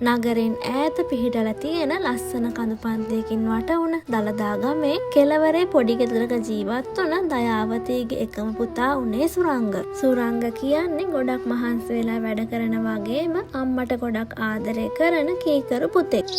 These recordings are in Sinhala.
නගරෙන් ඈත පිහිටලා තියෙන ලස්සන කඳු පන්තියකින් වට වුණ දලදා ගමේ කෙළවරේ පොඩි ගෙදරක ජීවත් වුණ දයාවතීගේ එකම පුතා උනේ සුරංග. සුරංග කියන්නේ ගොඩක් මහන්සි වෙලා වැඩ කරන වගේම අම්මට ගොඩක් ආදරය කරන කීකරු පුතෙක්.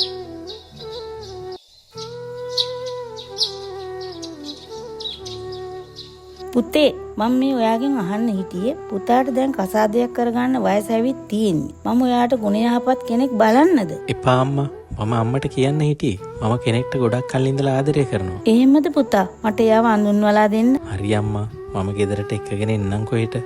පුතේ මම මේ ඔයාගෙන් අහන්න හිටියේ පුතාට දැන් කසාදයක් කරගන්න වයස ඇවිත් තියෙන්නේ. මම ඔයාට ගුණ යහපත් කෙනෙක් බලන්නද? එපා අම්මා. මම අම්මට කියන්න හිටියේ. මම කෙනෙක්ට ගොඩක් කල් ඉඳලා ආදරය කරනවා. එහෙමද පුතා? මට එයාව අඳුන්වලා දෙන්න. හරි අම්මා. මම ගෙදරට එක්කගෙන එන්නම් කොහෙට.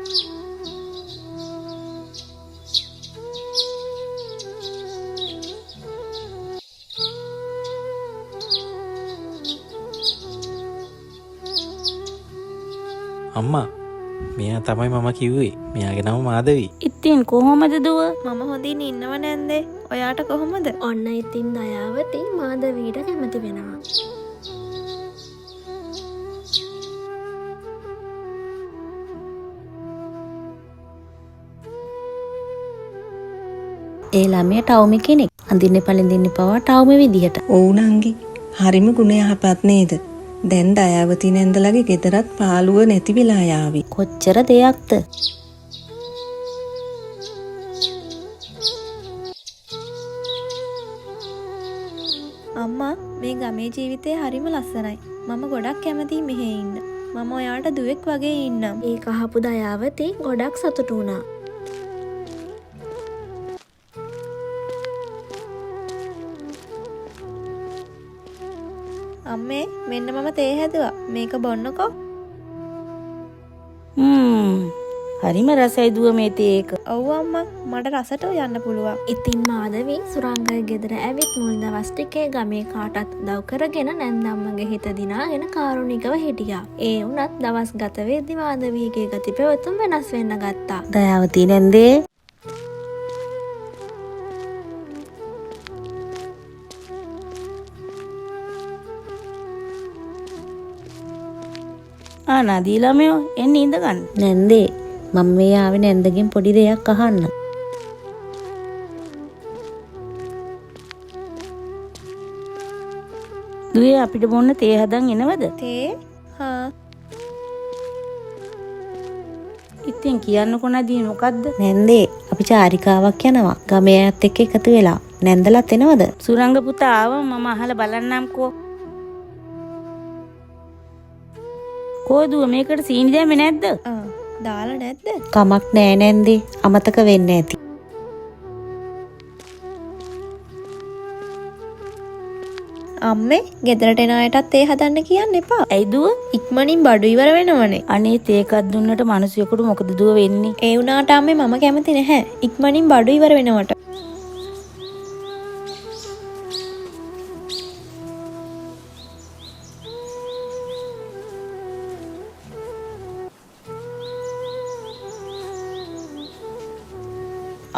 අම්මා මෙයා තමයි මම කිව්වේ. මෙයාගේ නම මාධවී. ඉතින් කොහොමද දුව? මම හොඳින් ඉන්නව නැන්දේ. ඔයාට කොහොමද? ඔන්න ඉතින් දයාවතී මාධවීට කැමති වෙනවා. ඒ ළමයා ටවුමි කෙනෙක්. අඳින්නේ පළඳින්නේ පවා ටවුමි විදිහට. ඔව් නංගි. හරිම ගුණ යහපත් නේද? දැන් දයාවතී නැන්දලගේ ගෙදරත් පාළුව නැති වෙලා යාවි. කොච්චර දෙයක්ද? අම්මා මේ ගමේ ජීවිතේ හරිම ලස්සනයි. මම ගොඩක් කැමතියි මෙහෙ ඉන්න. මම ඔයාට දුවෙක් වගේ ඉන්නම්. ඒක අහපු දයාවතී ගොඩක් සතුටු වුණා. අම්මේ මෙන්න මම තේ හැදුවා. මේක බොන්නකෝ. හරිම රසයි දුව මේ තේ එක. ඔව් අම්මා මට රසට යන්න පුළුවන්. ඉතින් මාධවී සුරංගගේ ගෙදර ඇවිත් මුල් දවස් ටිකේ ගමේ කාටත් උදව් කරගෙන නැන්දම්මගේ හිත දිනාගෙන කාරුණිකව හිටියා. ඒ වුණත් දවස් ගත වෙද්දි මාධවීගේ ගති පැවතුම් වෙනස් වෙන්න ගත්තා. දයාවතී නැන්දේ නදී ළමයෝ එන්න ඉඳ ගන්න. නැන්දේ මම මේ ආවේ නැන්දගෙන් පොඩි දෙයක් අහන්න. දුවේ අපිට බොන්න තේ හදන් එනවද? තේ? හා. ඉතින් කියන්නකො නදී මොකද්ද? නැන්දේ අපි චාරිකාවක් යනවා. ගමේ අයත් එක්ක එකතු වෙලා. නැන්දලත් එනවද? සුරංග පුතා ආවම මම අහලා බලන්නම්කෝ. කොහොදුව මේකට සීනි දැම්මේ නැද්ද? දාලා නැද්ද? කමක් නෑ නැන්දේ. අමතක වෙන්නේ නැති. අම්මේ ගෙදරට එන අයටත් තේ හදන්න කියන්න එපා. ඇයි දුව? ඉක්මනින් බඩු ඉවර වෙනවනේ. අනේ තේකක් දුන්නට මිනිස්සුෙකුට මොකද දුව වෙන්නේ? ඒ වුණාට අම්මේ මම කැමති නැහැ. ඉක්මනින් බඩු ඉවර වෙනවට.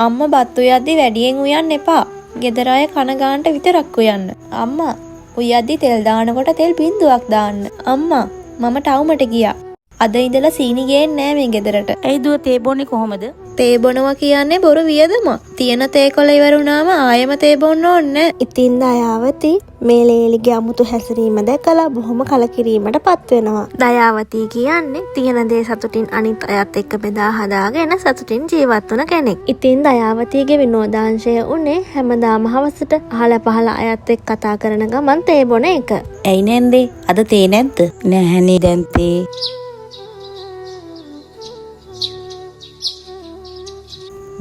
අම්මා බත් උයද්දි වැඩියෙන් උයන්න එපා. ගෙදර අය කන ගානට විතරක් උයන්න. අම්මා උයද්දි තෙල් දානකොට තෙල් බින්දුවක් දාන්න. අම්මා මම ටවුමට ගියා. අද ඉඳලා සීනි ගේන්නේ නෑ මේ ගෙදරට. ඇයි දුව තේ බොන්නේ කොහමද? තේ බොනවා කියන්නේ බොරු වියදම. තියෙන තේ කොළ ඉවර වුණාම ආයෙම තේ බොන්න ඕනේ. ඉතින් දයාවතී මේ ලේලිගේ අමුතු හැසිරීම දැකලා බොහොම කලකිරීමට පත් වෙනවා. දයාවතී කියන්නේ තියෙන දේ සතුටින් අනිත් අයත් එක්ක බෙදා හදාගෙන සතුටින් ජීවත් වුණ කෙනෙක්. ඉතින් දයාවතීගේ විනෝදාංශය උනේ හැමදාම හවසට අහල පහල අයත් එක්ක කතා කරන ගමන් තේ බොන එක. ඇයි නැන්දේ අද තේ නැද්ද? නැහැනේ දැන් තේ.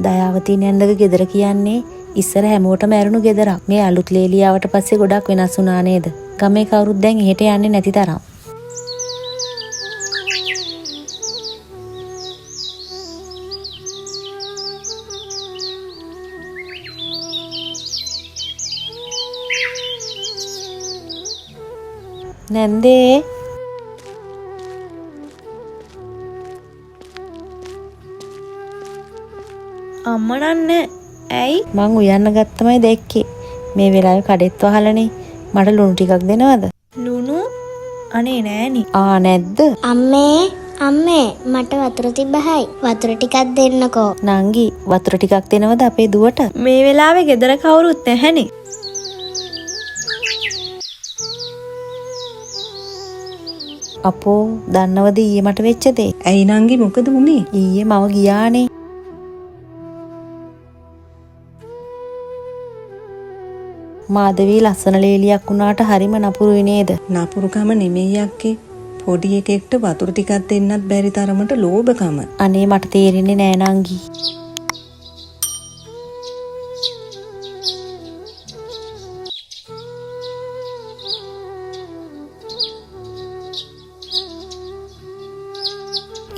දයාවතී නැන්දගේ ගෙදර කියන්නේ ඉස්සර හැමෝටම ඇරුණු ගෙදරක්. මේ අලුත් ලේලියාවට පස්සේ ගොඩක් වෙනස් වුණා නේද? ගමේ කවුරුත් දැන් එහෙට යන්නේ නැති තරම්. නැන්දේ අම්මා නන්නේ. ඇයි? මං උයන්න ගත්තමයි දැක්කේ. මේ වෙලාවේ කඩෙත් වහලනේ. මට ලුණු ටිකක් දෙනවද? ලුණු? අනේ නෑනි. නැද්ද? අම්මේ අම්මේ මට වතුර තිබ්බහයි. වතුර ටිකක් දෙන්නකෝ. නංගි වතුර ටිකක් දෙනවද අපේ දුවට? මේ වෙලාවේ ගෙදර කවුරුත් නැහැනේ. අපෝ දන්නවද ඊයේ මට වෙච්ච දේ? ඇයි නංගි මොකද වුනේ? ඊයේ මම ගියානේ. මාදවී ලස්සන ලේලියක් වුණාට හරිම නපුරුයි නේද? නපුරුකම නෙමෙයි අක්කේ. පොඩි එකෙක්ට වතුර ටිකක් දෙන්නත් බැරි තරමට ලෝභකම. අනේ මට තේරෙන්නේ නෑ නංගි.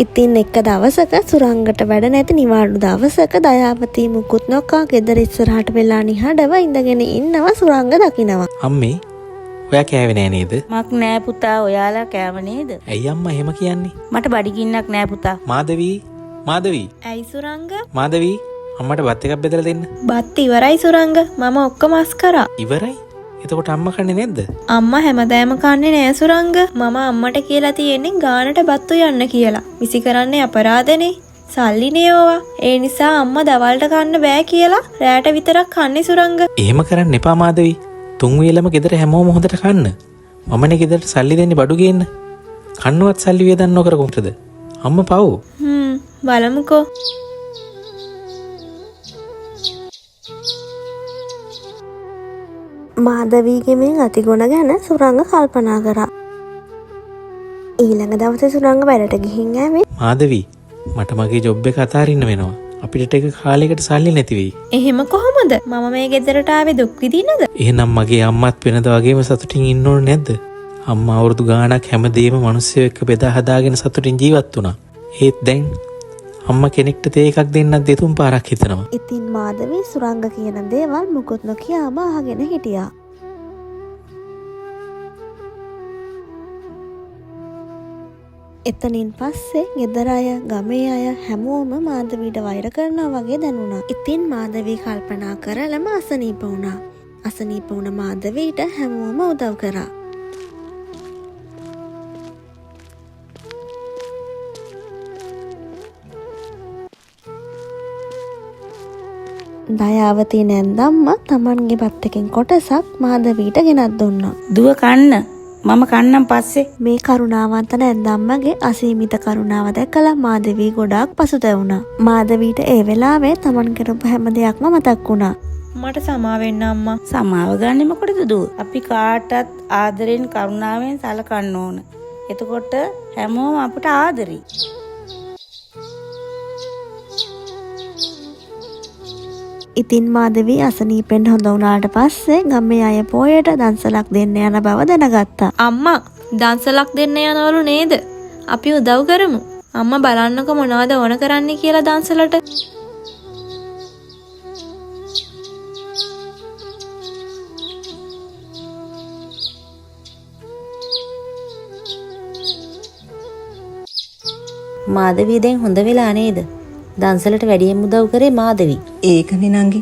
ඉතින් එක දවසක සුරංගට වැඩ නැති නිවාඩු දවසක දයාවතී මුකුත් නොකා ගෙදර ඉස්සරහට වෙලා නිහඬව ඉඳගෙන ඉන්නවා සුරංග දකිනවා. අම්මේ ඔයා කෑවේ නෑ නේද? මක් නෑ පුතා ඔයාලා කෑව නේද? ඇයි අම්මා එහෙම කියන්නේ? මට බඩගින්නක් නෑ පුතා. මාදවී ඇයි සුරංග? මාදවී අම්මට බත් එකක් බෙදලා දෙන්න. බත් ඉවරයි සුරංග. මම ඔක්කොම අස් කරා. ඉවරයි? එතකොට අම්මා කන්නේ නැද්ද? අම්මා හැමදාම කන්නේ නෑ සුරංග. මම අම්මට කියලා තියෙන්නේ ගානට බත් උයන්න කියලා. විසි කරන්නේ අපරාධනේ. සල්ලිනේ ඕවා. ඒ නිසා අම්මා දවල්ට කන්න බෑ කියලා රැට විතරක් කන්නේ සුරංග. එහෙම කරන්න එපා මාදවී. තුන් වේලම ගෙදර හැමෝම හොඳට කන්න. මමනේ ගෙදරට සල්ලි දෙන්නේ බඩු ගේන්න. කන්නවත් සල්ලි වේදන් නොකර කොහොමද? අම්මා පව්. බලමුකෝ. මාදවීගේ මේ ගතිගුණ ගැන සුරංග කල්පනා කරා. ඊළඟ දවසේ සුරංග වැඩට ගිහින් ඇවිත් මාදවී මට මගේ ජොබ් එක අතාරින්න වෙනවා. අපිට ටික කාලයකට සල්ලි නැති වෙයි. එහෙම කොහොමද? මම මේ ගෙදරට ආවේ දුක් විඳින්නද? එහෙනම් මගේ අම්මත් වෙනද වගේම සතුටින් ඉන්න ඕනේ නැද්ද? අම්මා අවුරුදු ගාණක් හැමදේම මිනිස්සු එක්ක බෙදා හදාගෙන සතුටින් ජීවත් වුණා. ඒත් දැන් අම්මා කෙනෙක්ට තේ එකක් දෙන්නත් දෙතුන් පාරක් හිතනවා. ඉතින් මාදවී සුරංග කියන දේවල් මුකුත් නොකියාම අහගෙන හිටියා. එතනින් පස්සේ ගෙදර අය, ගමේ අය හැමෝම මාදවීට වෛර කරනවා වගේ දැනුණා. ඉතින් මාදවී කල්පනා කරලම අසනීප වුණා. අසනීප වුණ මාදවීට හැමෝම උදව් කරා. දයාවතී නැන්දම්මා තමන්ගේ බත් එකෙන් කොටසක් මාදවීට ගෙනත් දුන්නා. දුව කන්න. මම කන්නම් පස්සේ. මේ කරුණාවන්ත නැන්දම්මගේ අසීමිත කරුණාව දැකලා මාදවී ගොඩාක් පසුතැවුණා. මාදවීට ඒ වෙලාවේ තමන් කරපු හැම දෙයක්ම මතක් වුණා. මට සමා වෙන්න අම්මා. සමාව ගන්නෙ මොකටද දුව? අපි කාටත් ආදරෙන් කරුණාවෙන් සලකන්න ඕන. එතකොට හැමෝම අපට ආදරෙයි. ඉතින් මාදවී අසනීපෙන් හොඳ වුණාට පස්සේ ගමේ අය පොයට දන්සලක් දෙන්න යන බව දැනගත්තා. අම්මා දන්සලක් දෙන්න යනවලු නේද? අපි උදව් කරමු. අම්මා බලන්නකො මොනවද ඕන කරන්නේ කියලා දන්සලට. මාදවී දැන් හොඳ වෙලා නේද? දන්සලට වැඩියෙන් උදව් කරේ මාදවී. ඒකනේ නංගි.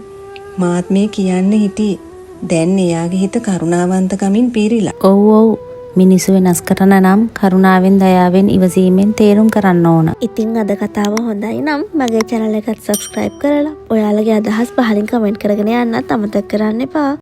මාත් මේ කියන්න හිටියේ. දැන් එයාගේ හිත කරුණාවන්තකමින් පීරිලා. ඔව් මිනිස්සු වෙනස් කරන නම් කරුණාවෙන් දයාවෙන් ඉවසීමෙන් තේරුම් කරන්න ඕන. ඉතින් අද කතාව හොඳයි නම් මගේ channel එකත් subscribe කරලා ඔයාලගේ අදහස් පහලින් comment කරගෙන යන්නත් අමතක කරන්න එපා.